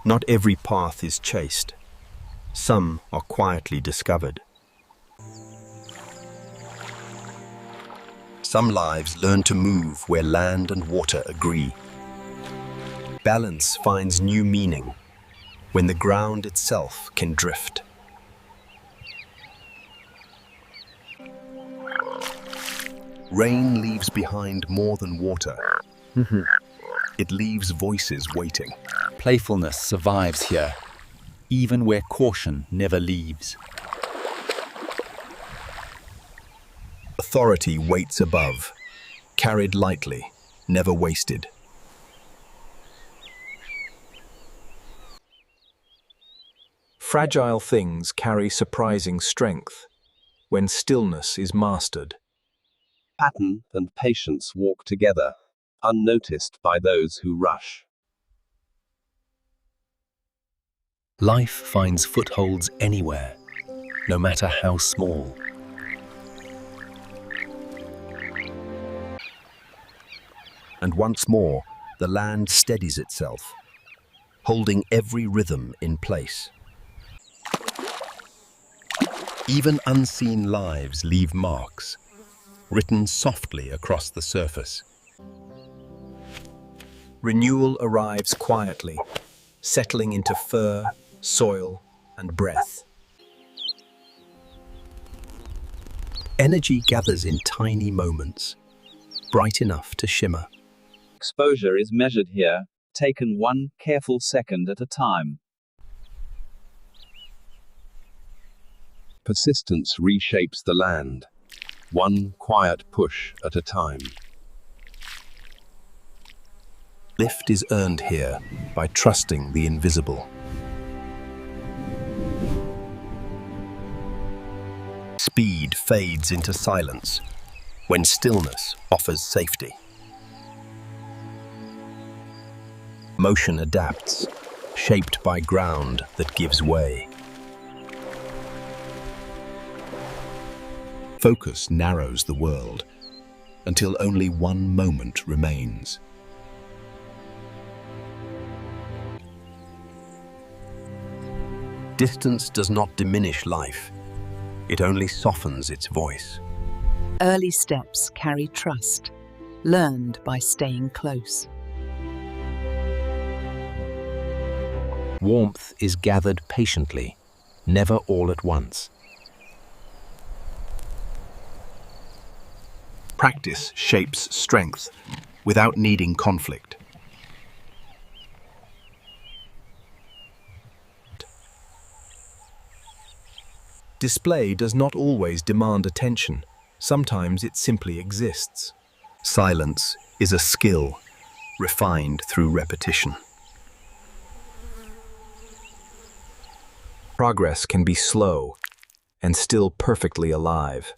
Not every path is chased. Some are quietly discovered. Some lives learn to move where land and water agree. Balance finds new meaning when the ground itself can drift. Rain leaves behind more than water. It leaves voices waiting. Playfulness survives here, even where caution never leaves. Authority waits above, carried lightly, never wasted. Fragile things carry surprising strength when stillness is mastered. Pattern and patience walk together, unnoticed by those who rush. Life finds footholds anywhere, no matter how small. And once more, the land steadies itself, holding every rhythm in place. Even unseen lives leave marks, written softly across the surface. Renewal arrives quietly, settling into fur, soil, and breath. Energy gathers in tiny moments, bright enough to shimmer. Exposure is measured here, taken one careful second at a time. Persistence reshapes the land, one quiet push at a time. Lift is earned here by trusting the invisible. Speed fades into silence when stillness offers safety. Motion adapts, shaped by ground that gives way. Focus narrows the world until only one moment remains. Distance does not diminish life, it only softens its voice. Early steps carry trust, learned by staying close. Warmth is gathered patiently, never all at once. Practice shapes strength without needing conflict. Display does not always demand attention. Sometimes it simply exists. Silence is a skill refined through repetition. Progress can be slow and still perfectly alive.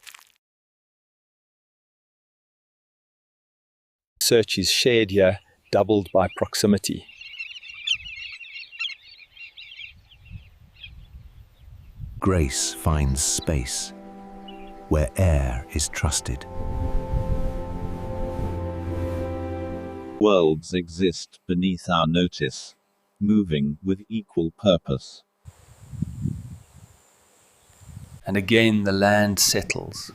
Search is shared here, doubled by proximity. Grace finds space where air is trusted. Worlds exist beneath our notice, moving with equal purpose. And again the land settles,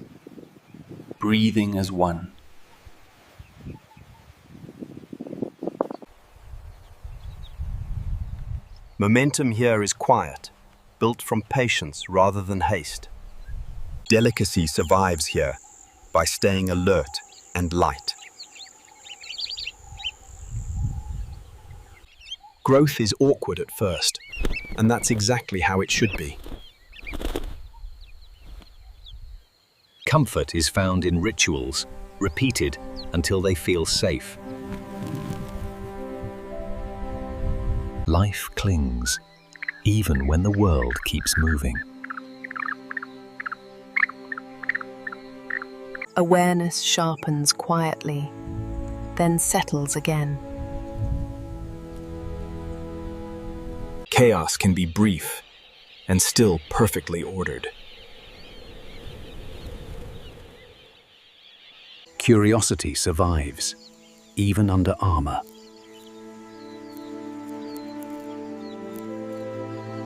breathing as one. Momentum here is quiet, built from patience rather than haste. Delicacy survives here by staying alert and light. Growth is awkward at first, and that's exactly how it should be. Comfort is found in rituals, repeated until they feel safe. Life clings, even when the world keeps moving. Awareness sharpens quietly, then settles again. Chaos can be brief and still perfectly ordered. Curiosity survives, even under armor.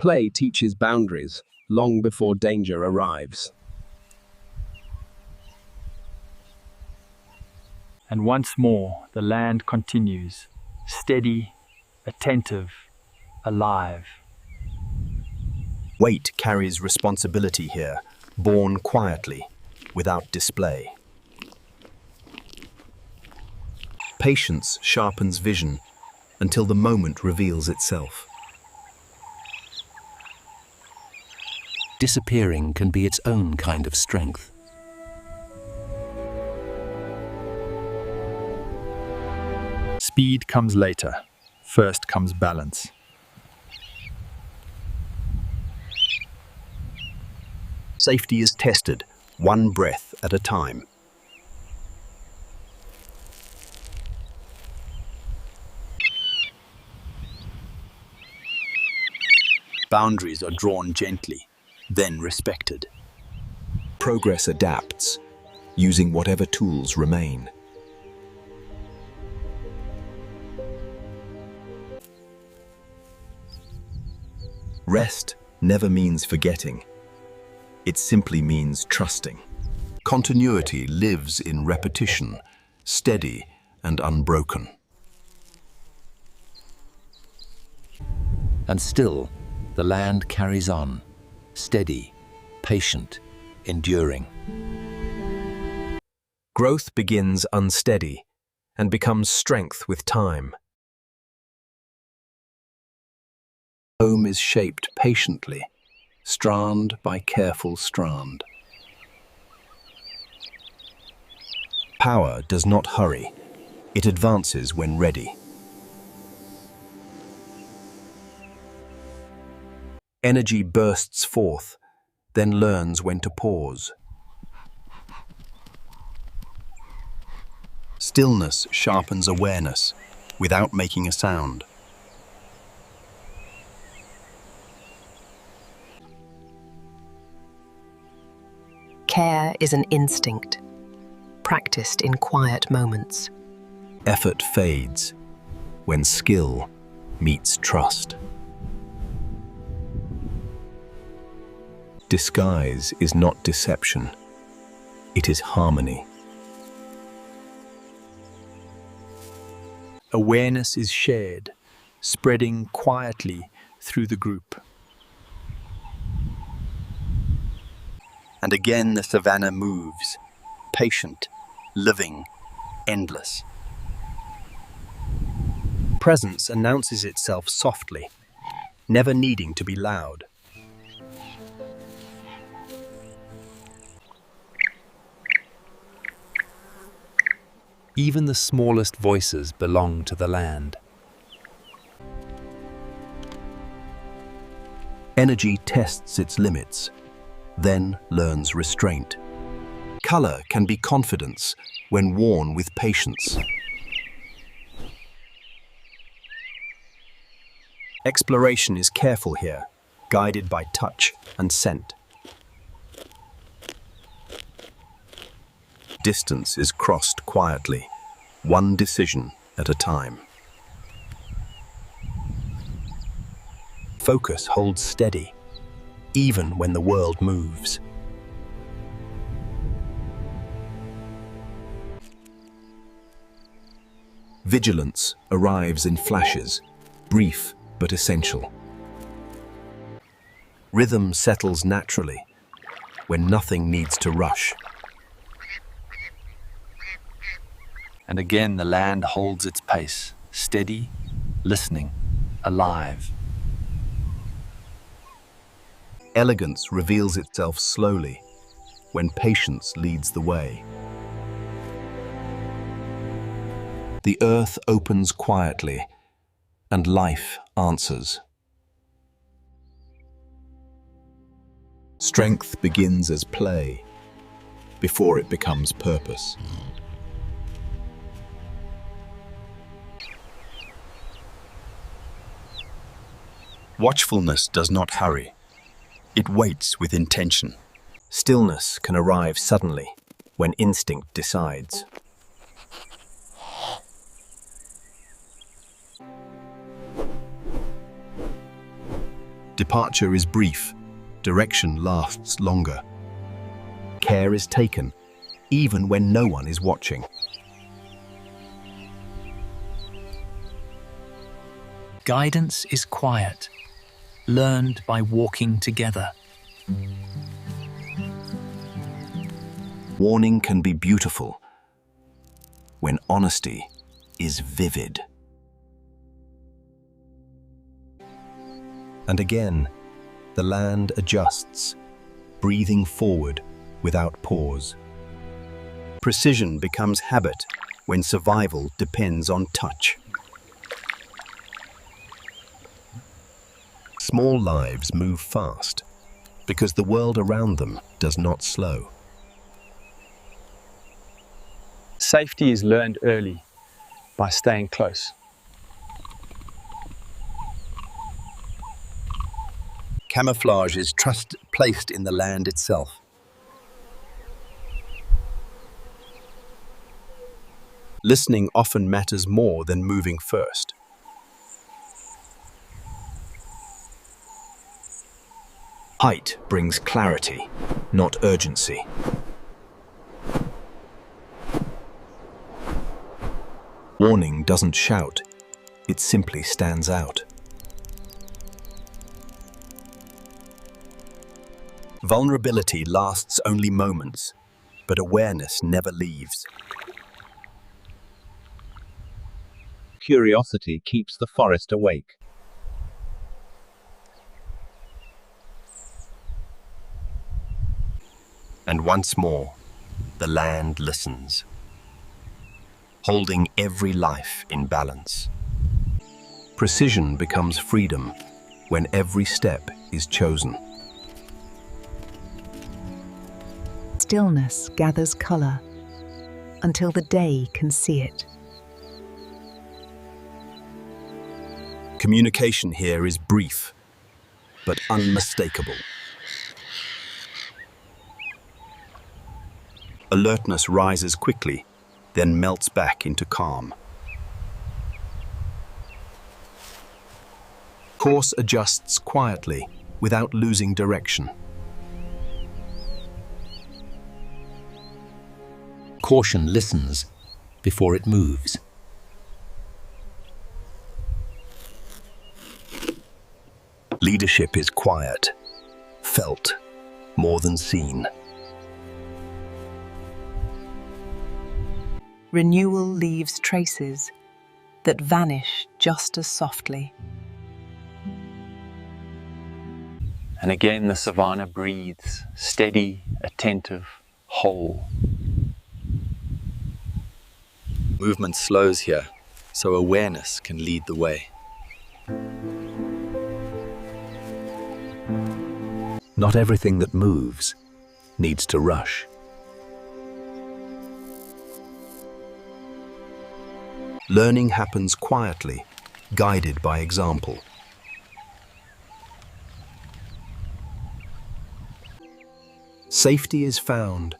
Play teaches boundaries long before danger arrives. And once more the land continues, steady, attentive, alive. Weight carries responsibility here, borne quietly, without display. Patience sharpens vision until the moment reveals itself. Disappearing can be its own kind of strength. Speed comes later. First comes balance. Safety is tested, one breath at a time. Boundaries are drawn gently, then respected. Progress adapts, using whatever tools remain. Rest never means forgetting. It simply means trusting. Continuity lives in repetition, steady and unbroken. And still, the land carries on, steady, patient, enduring. Growth begins unsteady and becomes strength with time. Home is shaped patiently, strand by careful strand. Power does not hurry. It advances when ready. Energy bursts forth, then learns when to pause. Stillness sharpens awareness without making a sound. Care is an instinct, practiced in quiet moments. Effort fades when skill meets trust. Disguise is not deception, it is harmony. Awareness is shared, spreading quietly through the group. And again the savannah moves, patient, living, endless. Presence announces itself softly, never needing to be loud. Even the smallest voices belong to the land. Energy tests its limits, then learns restraint. Color can be confidence when worn with patience. Exploration is careful here, guided by touch and scent. Distance is crossed quietly, one decision at a time. Focus holds steady, even when the world moves. Vigilance arrives in flashes, brief but essential. Rhythm settles naturally when nothing needs to rush. And again the land holds its pace, steady, listening, alive. Elegance reveals itself slowly when patience leads the way. The earth opens quietly, and life answers. Strength begins as play, before it becomes purpose. Watchfulness does not hurry. It waits with intention. Stillness can arrive suddenly when instinct decides. Departure is brief, direction lasts longer. Care is taken, even when no one is watching. Guidance is quiet, learned by walking together. Warning can be beautiful when honesty is vivid. And again, the land adjusts, breathing forward without pause. Precision becomes habit when survival depends on touch. Small lives move fast because the world around them does not slow. Safety is learned early by staying close. Camouflage is trust placed in the land itself. Listening often matters more than moving first. Height brings clarity, not urgency. Warning doesn't shout, it simply stands out. Vulnerability lasts only moments, but awareness never leaves. Curiosity keeps the forest awake. And once more, the land listens, holding every life in balance. Precision becomes freedom when every step is chosen. Stillness gathers colour until the day can see it. Communication here is brief, but unmistakable. Alertness rises quickly, then melts back into calm. Course adjusts quietly without losing direction. Caution listens before it moves. Leadership is quiet, felt more than seen. Renewal leaves traces that vanish just as softly. And again, the savannah breathes, steady, attentive, whole. Movement slows here, so awareness can lead the way. Not everything that moves needs to rush. Learning happens quietly, guided by example. Safety is found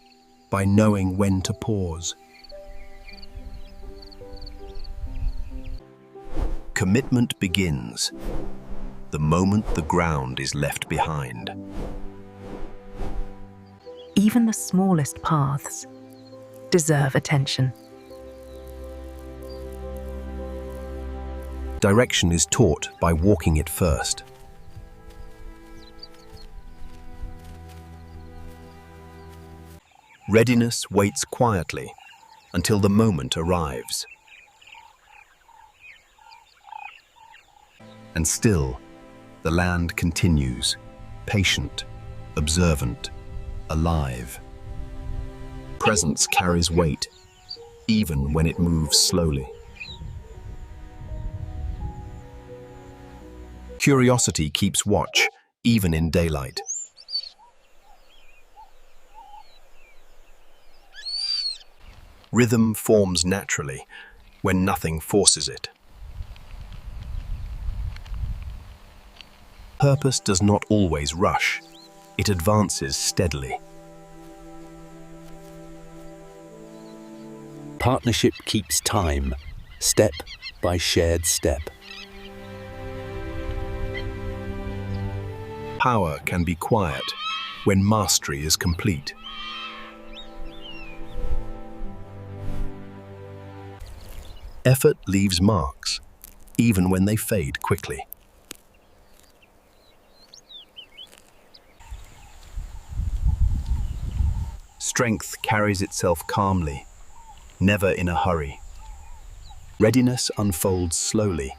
by knowing when to pause. Commitment begins the moment the ground is left behind. Even the smallest paths deserve attention. Direction is taught by walking it first. Readiness waits quietly until the moment arrives. And still, the land continues, patient, observant, alive. Presence carries weight, even when it moves slowly. Curiosity keeps watch, even in daylight. Rhythm forms naturally when nothing forces it. Purpose does not always rush. It advances steadily. Partnership keeps time, step by shared step. Power can be quiet when mastery is complete. Effort leaves marks, even when they fade quickly. Strength carries itself calmly, never in a hurry. Readiness unfolds slowly,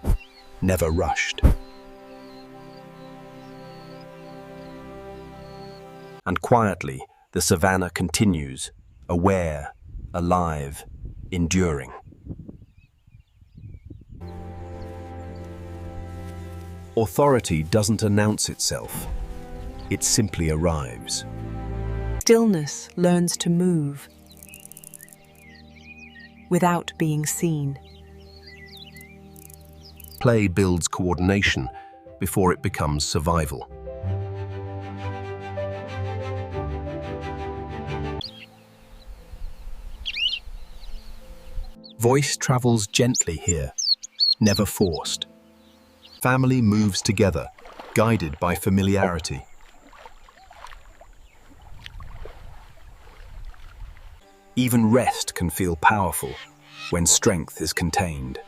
never rushed. And quietly, the savannah continues, aware, alive, enduring. Authority doesn't announce itself. It simply arrives. Stillness learns to move without being seen. Play builds coordination before it becomes survival. Voice travels gently here, never forced. Family moves together, guided by familiarity. Even rest can feel powerful when strength is contained.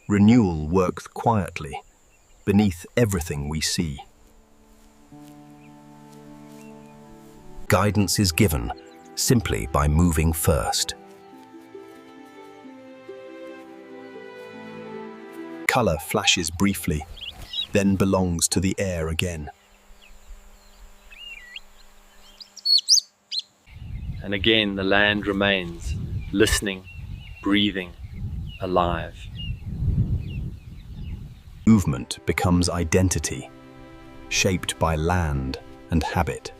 Renewal works quietly, beneath everything we see. Guidance is given simply by moving first. Color flashes briefly, then belongs to the air again. And again, the land remains, listening, breathing, alive. Movement becomes identity, shaped by land and habit.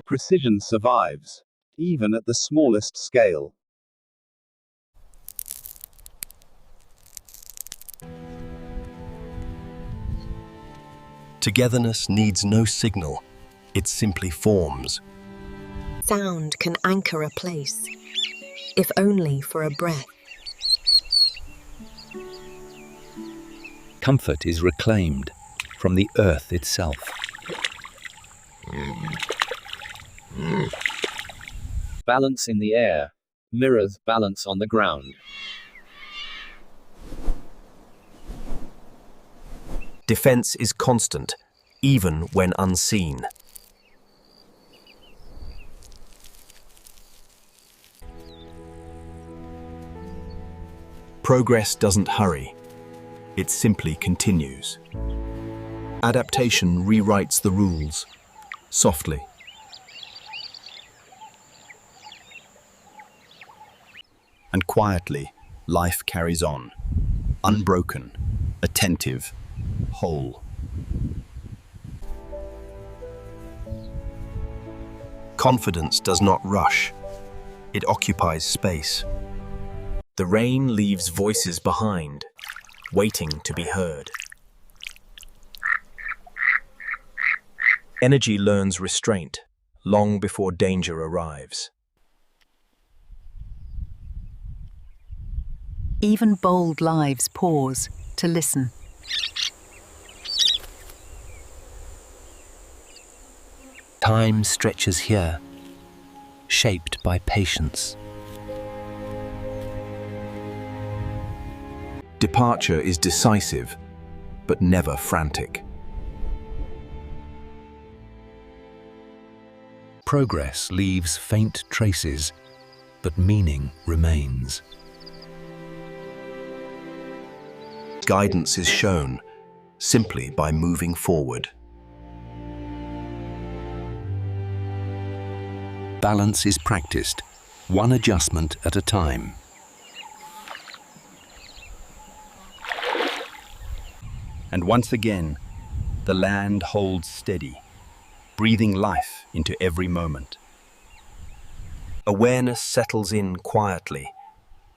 Precision survives, even at the smallest scale. Togetherness needs no signal, it simply forms. Sound can anchor a place, if only for a breath. Comfort is reclaimed from the earth itself. Balance in the air mirrors balance on the ground. Defense is constant, even when unseen. Progress doesn't hurry, it simply continues. Adaptation rewrites the rules, softly. And quietly, life carries on, unbroken, attentive, whole. Confidence does not rush, it occupies space. The rain leaves voices behind, waiting to be heard. Energy learns restraint, long before danger arrives. Even bold lives pause to listen. Time stretches here, shaped by patience. Departure is decisive, but never frantic. Progress leaves faint traces, but meaning remains. Guidance is shown simply by moving forward. Balance is practiced, one adjustment at a time. And once again, the land holds steady, breathing life into every moment. Awareness settles in quietly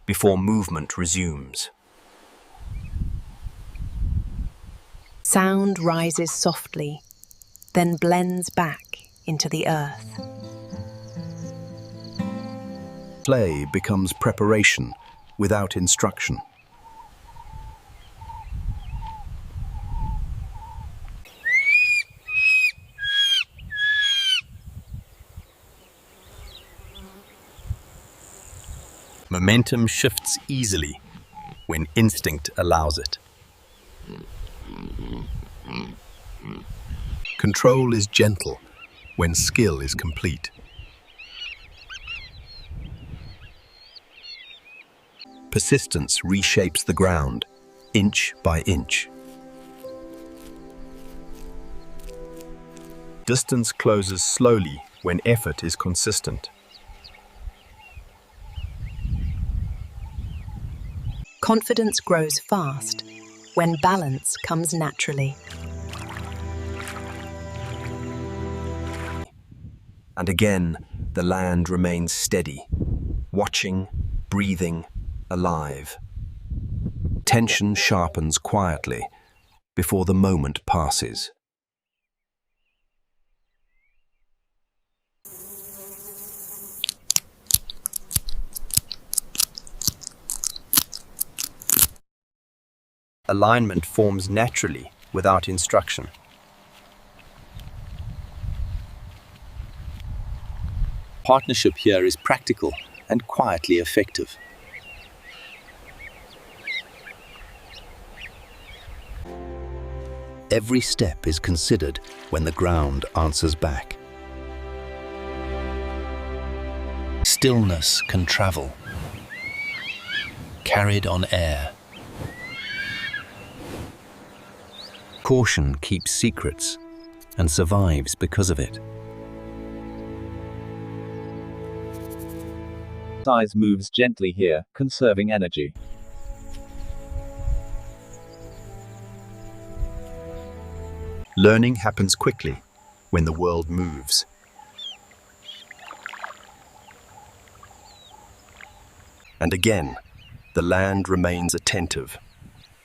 before movement resumes. Sound rises softly, then blends back into the earth. Play becomes preparation without instruction. Momentum shifts easily when instinct allows it. Control is gentle when skill is complete. Persistence reshapes the ground, inch by inch. Distance closes slowly when effort is consistent. Confidence grows fast when balance comes naturally. And again, the land remains steady, watching, breathing, alive. Tension sharpens quietly before the moment passes. Alignment forms naturally without instruction. Partnership here is practical and quietly effective. Every step is considered when the ground answers back. Stillness can travel, carried on air. Caution keeps secrets and survives because of it. Size moves gently here, conserving energy. Learning happens quickly when the world moves. And again, the land remains attentive,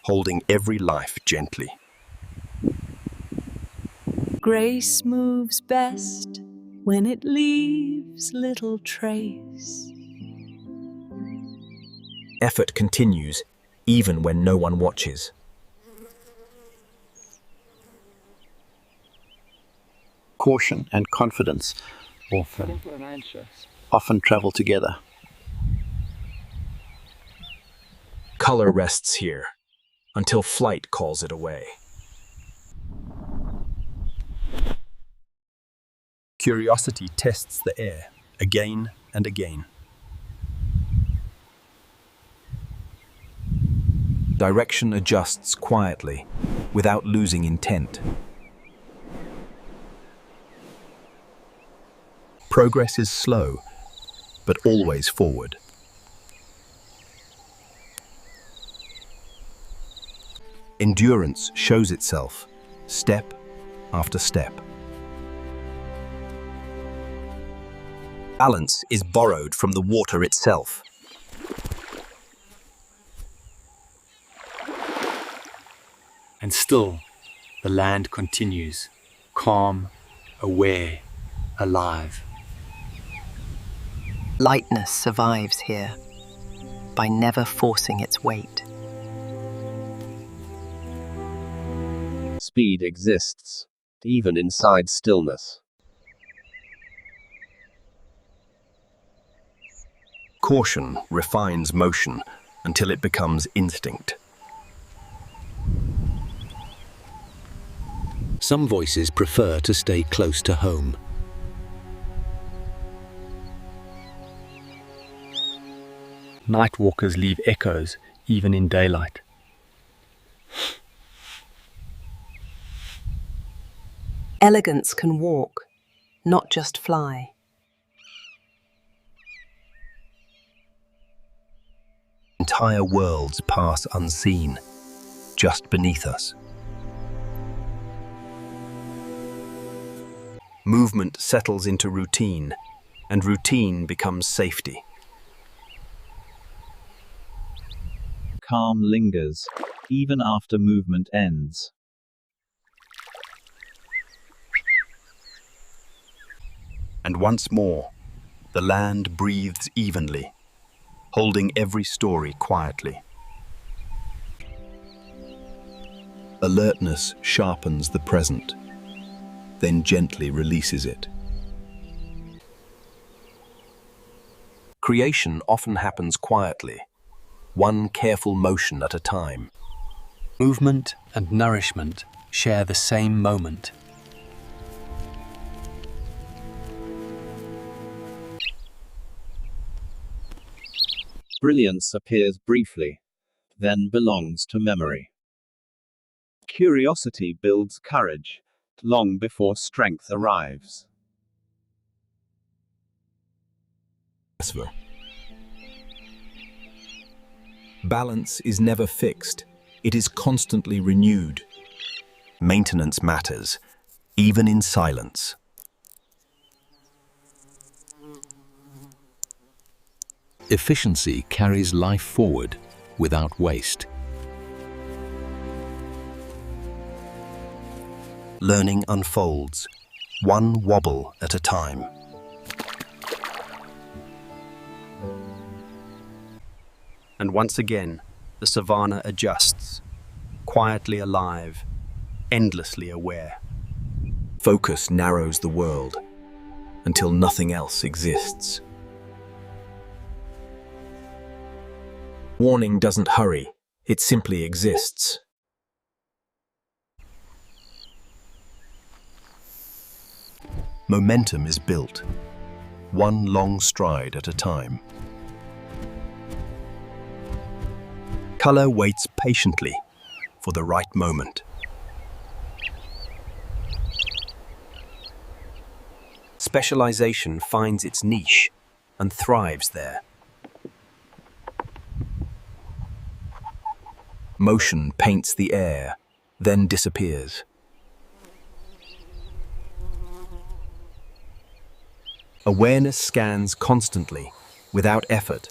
holding every life gently. Grace moves best when it leaves little trace. Effort continues, even when no one watches. Caution and confidence often travel together. Color rests here, until flight calls it away. Curiosity tests the air again and again. Direction adjusts quietly, without losing intent. Progress is slow, but always forward. Endurance shows itself, step after step. Balance is borrowed from the water itself. And still, the land continues, calm, aware, alive. Lightness survives here by never forcing its weight. Speed exists, even inside stillness. Caution refines motion until it becomes instinct. Some voices prefer to stay close to home. Night walkers leave echoes even in daylight. Elegance can walk, not just fly. Entire worlds pass unseen, just beneath us. Movement settles into routine, and routine becomes safety. Calm lingers, even after movement ends. And once more, the land breathes evenly, holding every story quietly. Alertness sharpens the present, then gently releases it. Creation often happens quietly, one careful motion at a time. Movement and nourishment share the same moment. Brilliance appears briefly, then belongs to memory. Curiosity builds courage, long before strength arrives. Balance is never fixed. It is constantly renewed. Maintenance matters, even in silence. Efficiency carries life forward without waste. Learning unfolds, one wobble at a time. And once again, the savannah adjusts, quietly alive, endlessly aware. Focus narrows the world until nothing else exists. Warning doesn't hurry, it simply exists. Momentum is built, one long stride at a time. Color waits patiently for the right moment. Specialization finds its niche and thrives there. Motion paints the air, then disappears. Awareness scans constantly, without effort.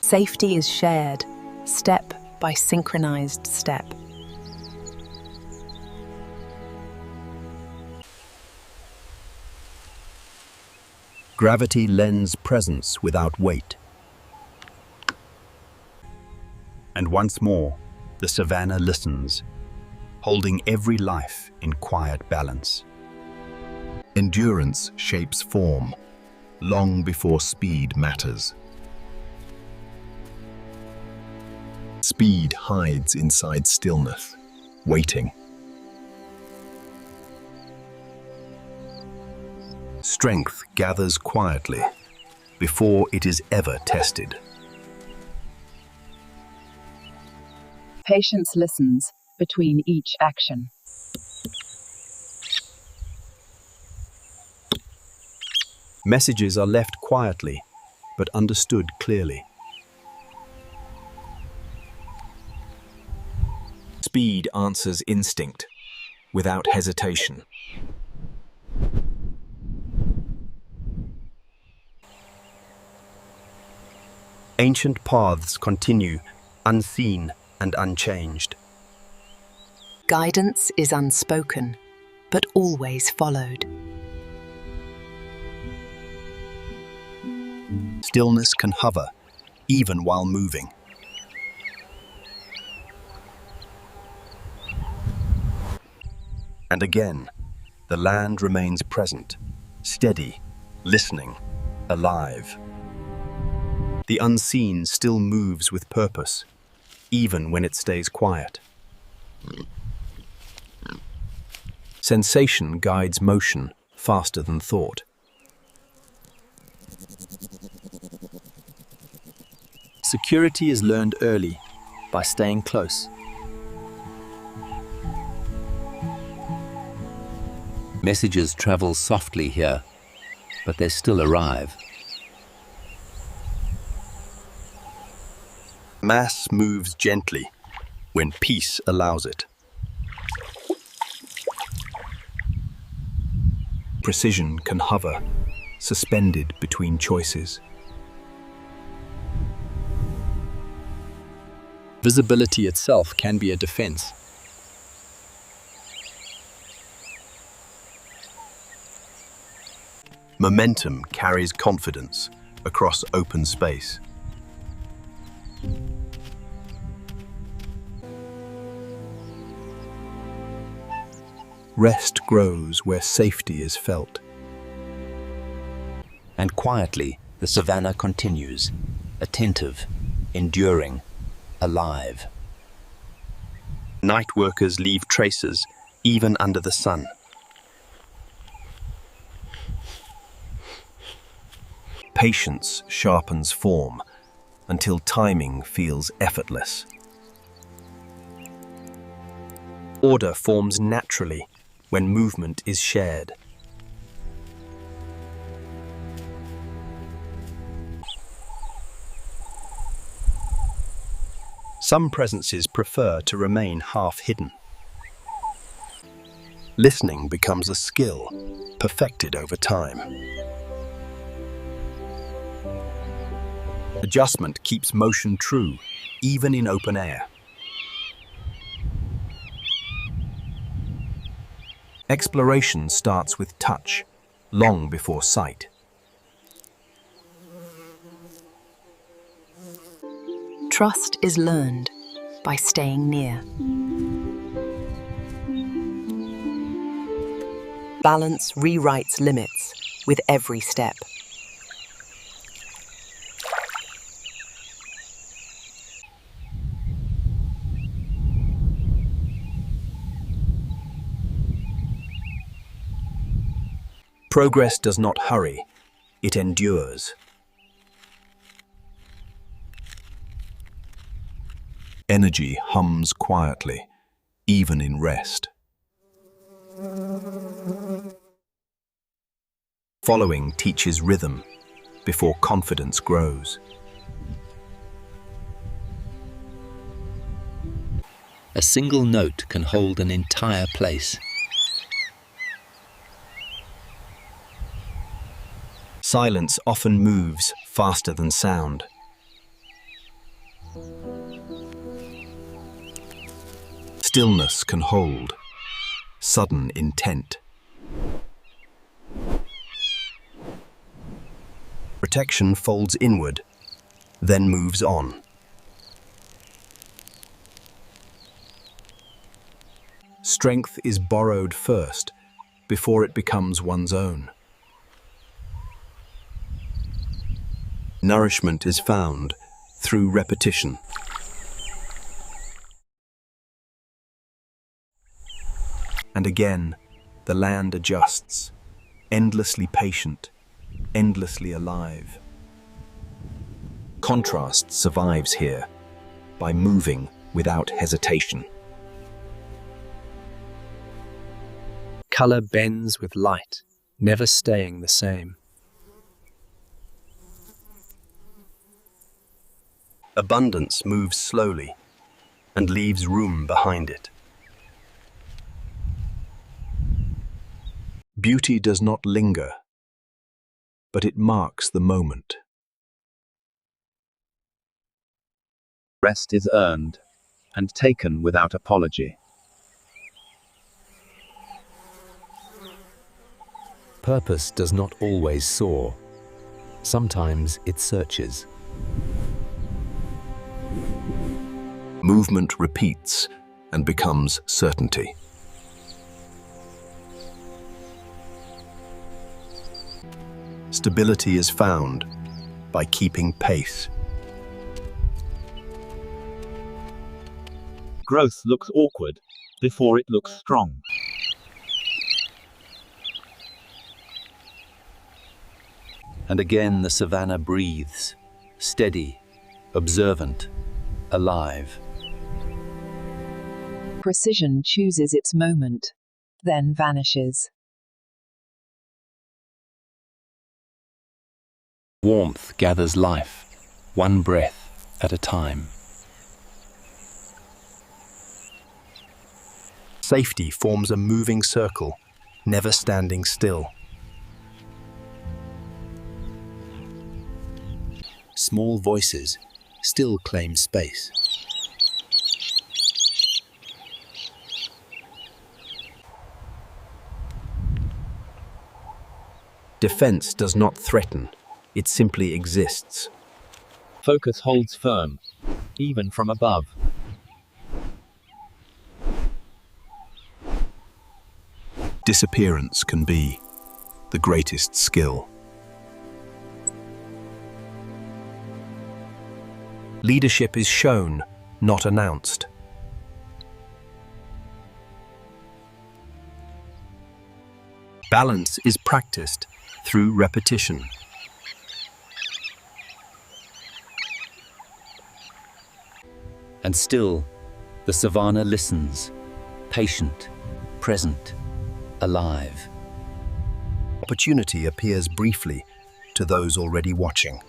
Safety is shared, step by synchronized step. Gravity lends presence without weight. And once more, the savannah listens, holding every life in quiet balance. Endurance shapes form, long before speed matters. Speed hides inside stillness, waiting. Strength gathers quietly, before it is ever tested. Patience listens between each action. Messages are left quietly, but understood clearly. Speed answers instinct, without hesitation. Ancient paths continue, unseen and unchanged. Guidance is unspoken, but always followed. Stillness can hover, even while moving. And again, the land remains present, steady, listening, alive. The unseen still moves with purpose, even when it stays quiet. Sensation guides motion faster than thought. Security is learned early by staying close. Messages travel softly here, but they still arrive. Mass moves gently when peace allows it. Precision can hover, suspended between choices. Visibility itself can be a defense. Momentum carries confidence across open space. Rest grows where safety is felt. And quietly, the savannah continues, attentive, enduring, alive. Night workers leave traces, even under the sun. Patience sharpens form until timing feels effortless. Order forms naturally when movement is shared. Some presences prefer to remain half hidden. Listening becomes a skill, perfected over time. Adjustment keeps motion true, even in open air. Exploration starts with touch, long before sight. Trust is learned by staying near. Balance rewrites limits with every step. Progress does not hurry, it endures. Energy hums quietly, even in rest. Following teaches rhythm before confidence grows. A single note can hold an entire place. Silence often moves faster than sound. Stillness can hold sudden intent. Protection folds inward, then moves on. Strength is borrowed first, before it becomes one's own. Nourishment is found through repetition. And again, the land adjusts, endlessly patient, endlessly alive. Contrast survives here by moving without hesitation. Color bends with light, never staying the same. Abundance moves slowly and leaves room behind it. Beauty does not linger, but it marks the moment. Rest is earned and taken without apology. Purpose does not always soar. Sometimes it searches. Movement repeats and becomes certainty. Stability is found by keeping pace. Growth looks awkward before it looks strong. And again the savannah breathes, steady, observant, alive. Precision chooses its moment, then vanishes. Warmth gathers life, one breath at a time. Safety forms a moving circle, never standing still. Small voices still claim space. Defense does not threaten, it simply exists. Focus holds firm, even from above. Disappearance can be the greatest skill. Leadership is shown, not announced. Balance is practiced through repetition. And still, the savanna listens, patient, present, alive. Opportunity appears briefly to those already watching.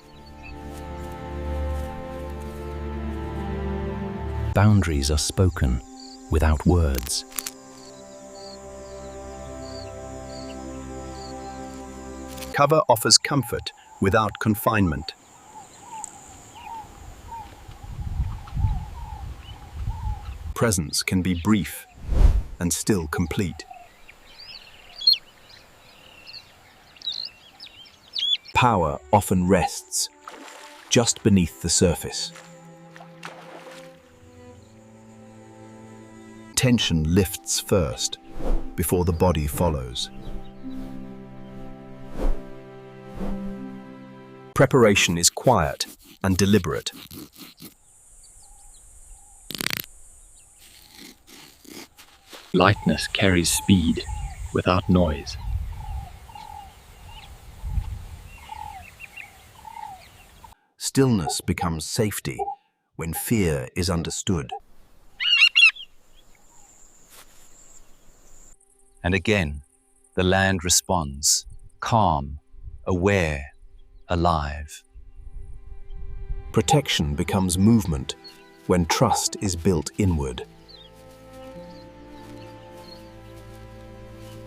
Boundaries are spoken without words. Cover offers comfort without confinement. Presence can be brief and still complete. Power often rests just beneath the surface. Tension lifts first, before the body follows. Preparation is quiet and deliberate. Lightness carries speed without noise. Stillness becomes safety when fear is understood. And again, the land responds, calm, aware, alive. Protection becomes movement when trust is built inward.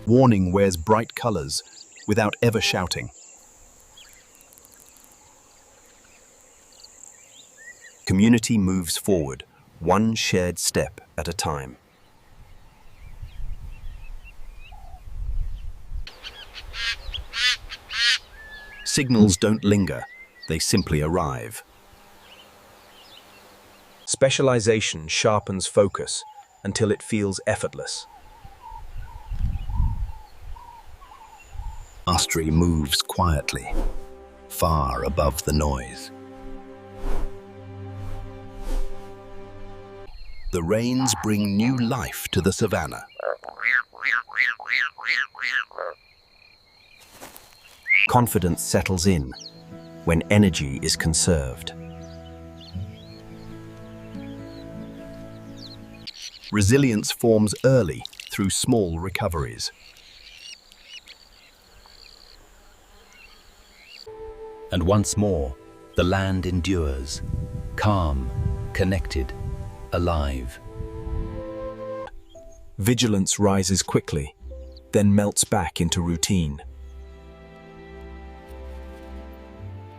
Warning wears bright colors without ever shouting. Community moves forward, one shared step at a time. Signals don't linger, they simply arrive. Specialization sharpens focus until it feels effortless. Mastery moves quietly, far above the noise. The rains bring new life to the savannah. Confidence settles in when energy is conserved. Resilience forms early through small recoveries. And once more, the land endures, calm, connected, alive. Vigilance rises quickly, then melts back into routine.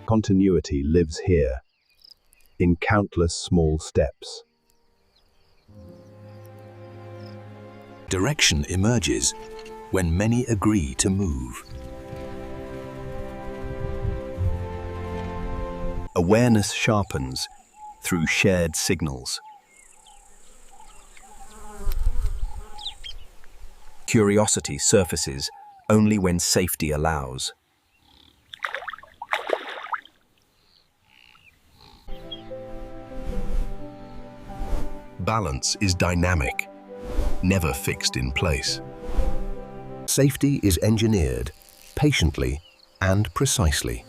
Continuity lives here, in countless small steps. Direction emerges when many agree to move. Awareness sharpens through shared signals. Curiosity surfaces only when safety allows. Balance is dynamic, never fixed in place. Safety is engineered patiently and precisely.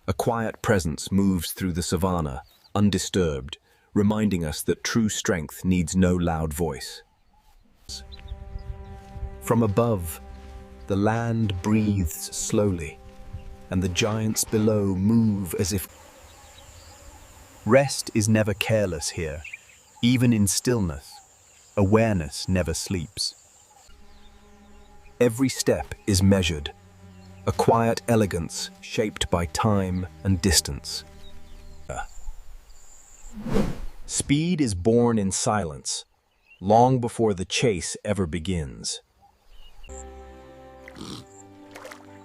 A quiet presence moves through the savannah, undisturbed, reminding us that true strength needs no loud voice. From above, the land breathes slowly, and the giants below move as if... Rest is never careless here. Even in stillness, awareness never sleeps. Every step is measured, a quiet elegance shaped by time and distance. Speed is born in silence, long before the chase ever begins.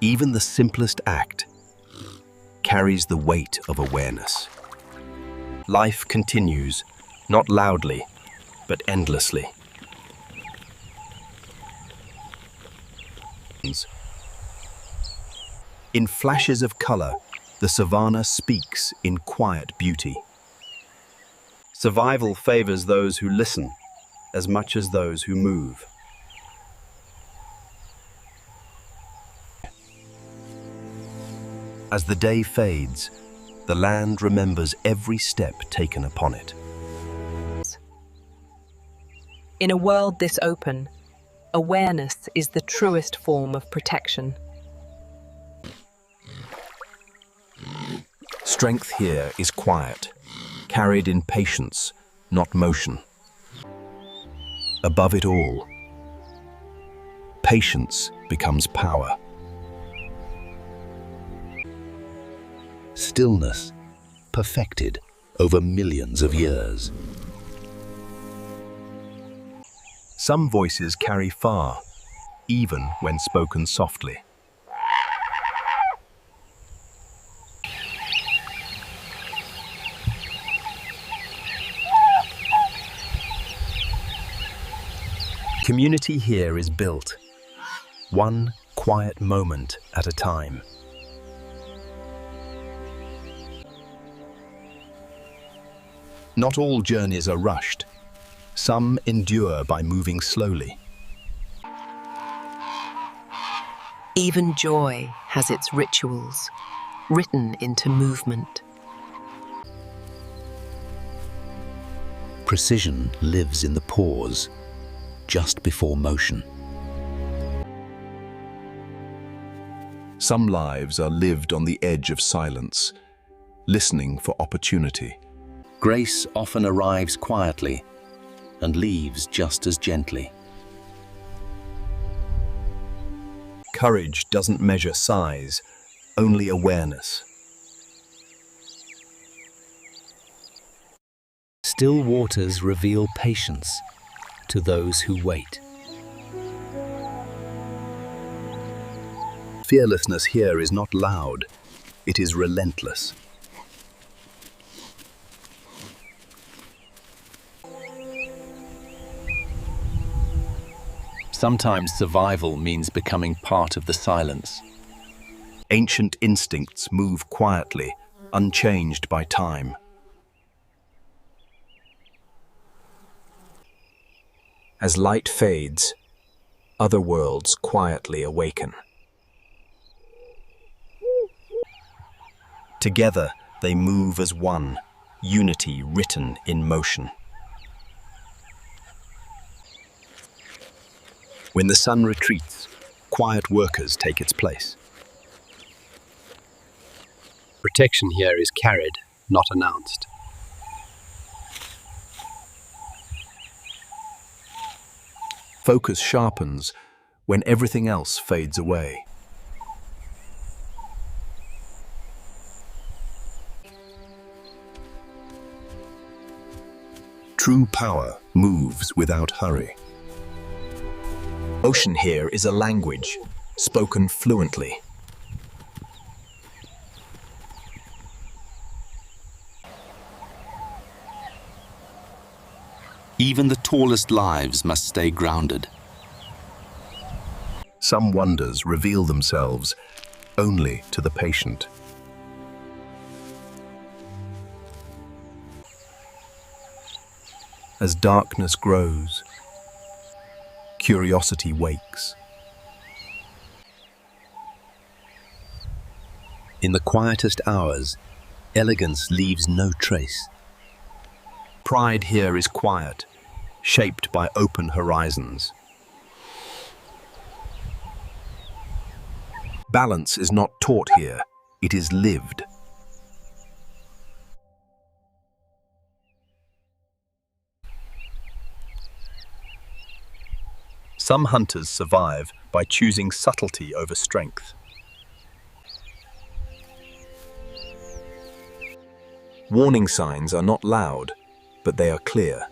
Even the simplest act carries the weight of awareness. Life continues, not loudly, but endlessly. In flashes of color, The savanna speaks in quiet beauty. Survival favors those who listen as much as those who move. As the day fades, the land remembers every step taken upon it. In a world this open, awareness is the truest form of protection. Strength here is quiet, carried in patience, not motion. Above it all, patience becomes power. Stillness, perfected over millions of years. Some voices carry far, even when spoken softly. Community here is built, one quiet moment at a time. Not all journeys are rushed. Some endure by moving slowly. Even joy has its rituals, written into movement. Precision lives in the pause, just before motion. Some lives are lived on the edge of silence, listening for opportunity. Grace often arrives quietly and leaves just as gently. Courage doesn't measure size, only awareness. Still waters reveal patience to those who wait. Fearlessness here is not loud, it is relentless. Sometimes survival means becoming part of the silence. Ancient instincts move quietly, unchanged by time. As light fades, other worlds quietly awaken. Together, they move as one, unity written in motion. When the sun retreats, quiet workers take its place. Protection here is carried, not announced. Focus sharpens when everything else fades away. True power moves without hurry. Ocean here is a language, spoken fluently. Even the tallest lives must stay grounded. Some wonders reveal themselves only to the patient. As darkness grows, curiosity wakes. In the quietest hours, elegance leaves no trace. Pride here is quiet, shaped by open horizons. Balance is not taught here, it is lived. Some hunters survive by choosing subtlety over strength. Warning signs are not loud, but they are clear.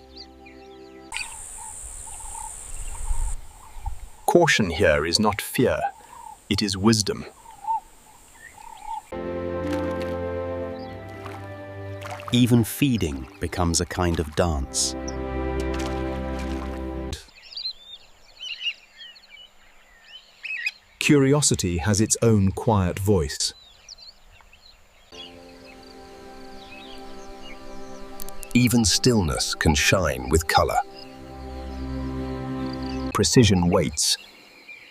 Caution here is not fear, it is wisdom. Even feeding becomes a kind of dance. Curiosity has its own quiet voice. Even stillness can shine with color. Precision waits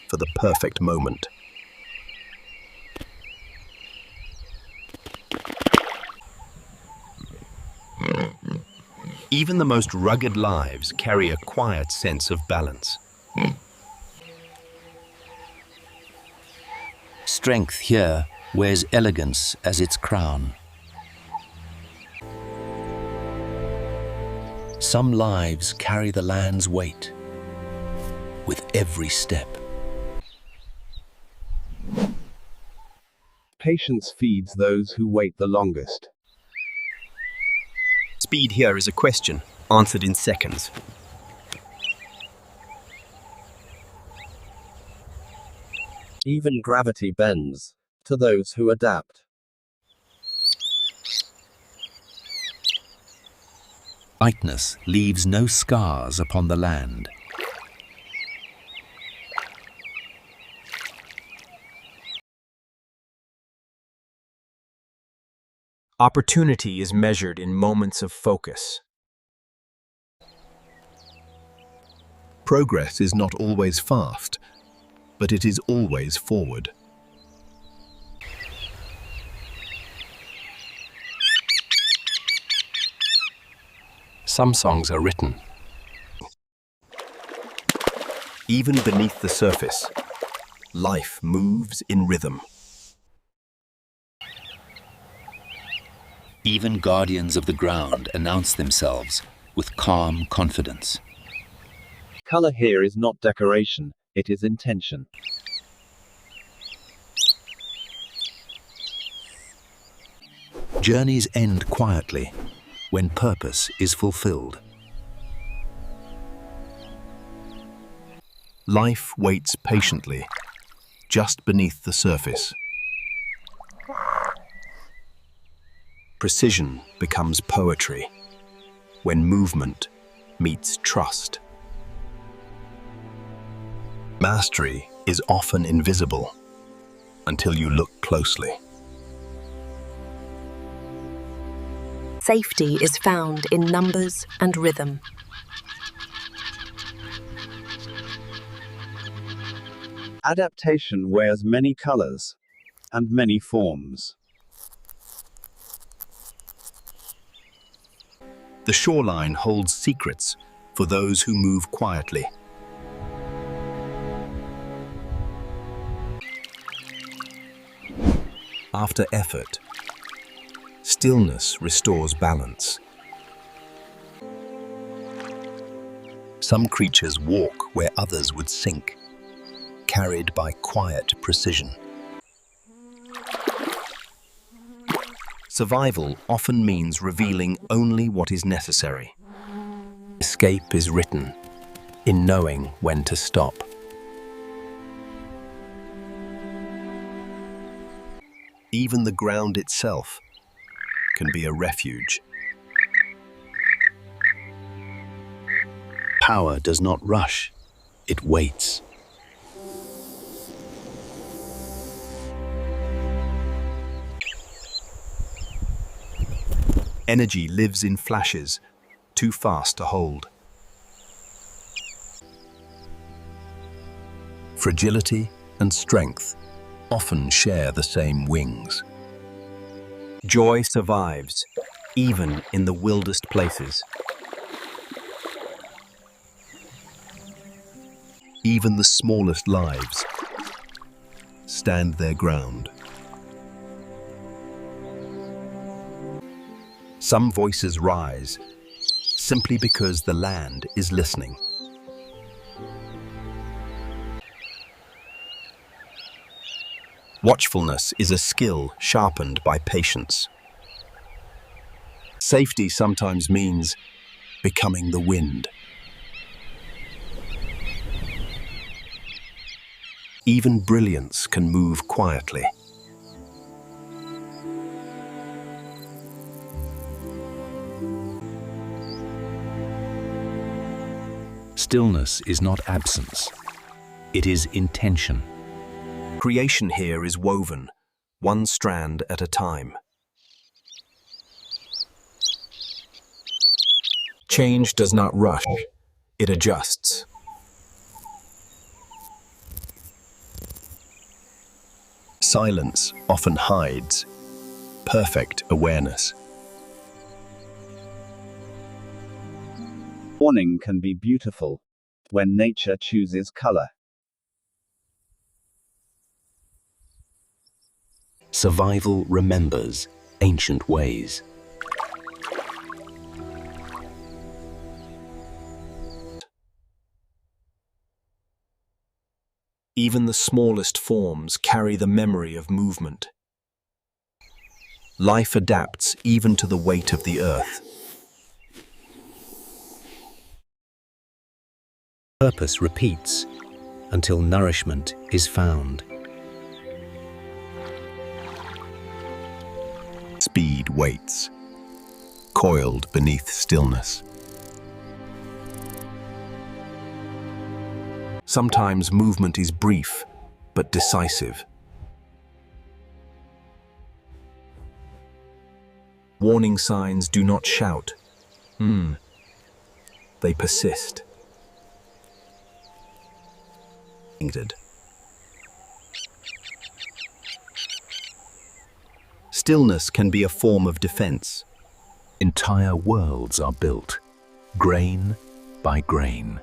for the perfect moment. Even the most rugged lives carry a quiet sense of balance. Strength here wears elegance as its crown. Some lives carry the land's weight with every step. Patience feeds those who wait the longest. Speed here is a question, answered in seconds. Even gravity bends to those who adapt. Lightness leaves no scars upon the land. Opportunity is measured in moments of focus. Progress is not always fast, but it is always forward. Some songs are written. Even beneath the surface, life moves in rhythm. Even guardians of the ground announce themselves with calm confidence. Color here is not decoration, it is intention. Journeys end quietly when purpose is fulfilled. Life waits patiently, just beneath the surface. Precision becomes poetry when movement meets trust. Mastery is often invisible until you look closely. Safety is found in numbers and rhythm. Adaptation wears many colors and many forms. The shoreline holds secrets for those who move quietly. After effort, stillness restores balance. Some creatures walk where others would sink, carried by quiet precision. Survival often means revealing only what is necessary. Escape is written in knowing when to stop. Even the ground itself can be a refuge. Power does not rush, it waits. Energy lives in flashes, too fast to hold. Fragility and strength often share the same wings. Joy survives, even in the wildest places. Even the smallest lives stand their ground. Some voices rise simply because the land is listening. Watchfulness is a skill sharpened by patience. Safety sometimes means becoming the wind. Even brilliance can move quietly. Stillness is not absence, it is intention. Creation here is woven, one strand at a time. Change does not rush, it adjusts. Silence often hides perfect awareness. Morning can be beautiful when nature chooses color. Survival remembers ancient ways. Even the smallest forms carry the memory of movement. Life adapts even to the weight of the earth. Purpose repeats until nourishment is found. Speed waits, coiled beneath stillness. Sometimes movement is brief, but decisive. Warning signs do not shout. They persist. Stillness can be a form of defense. Entire worlds are built, grain by grain.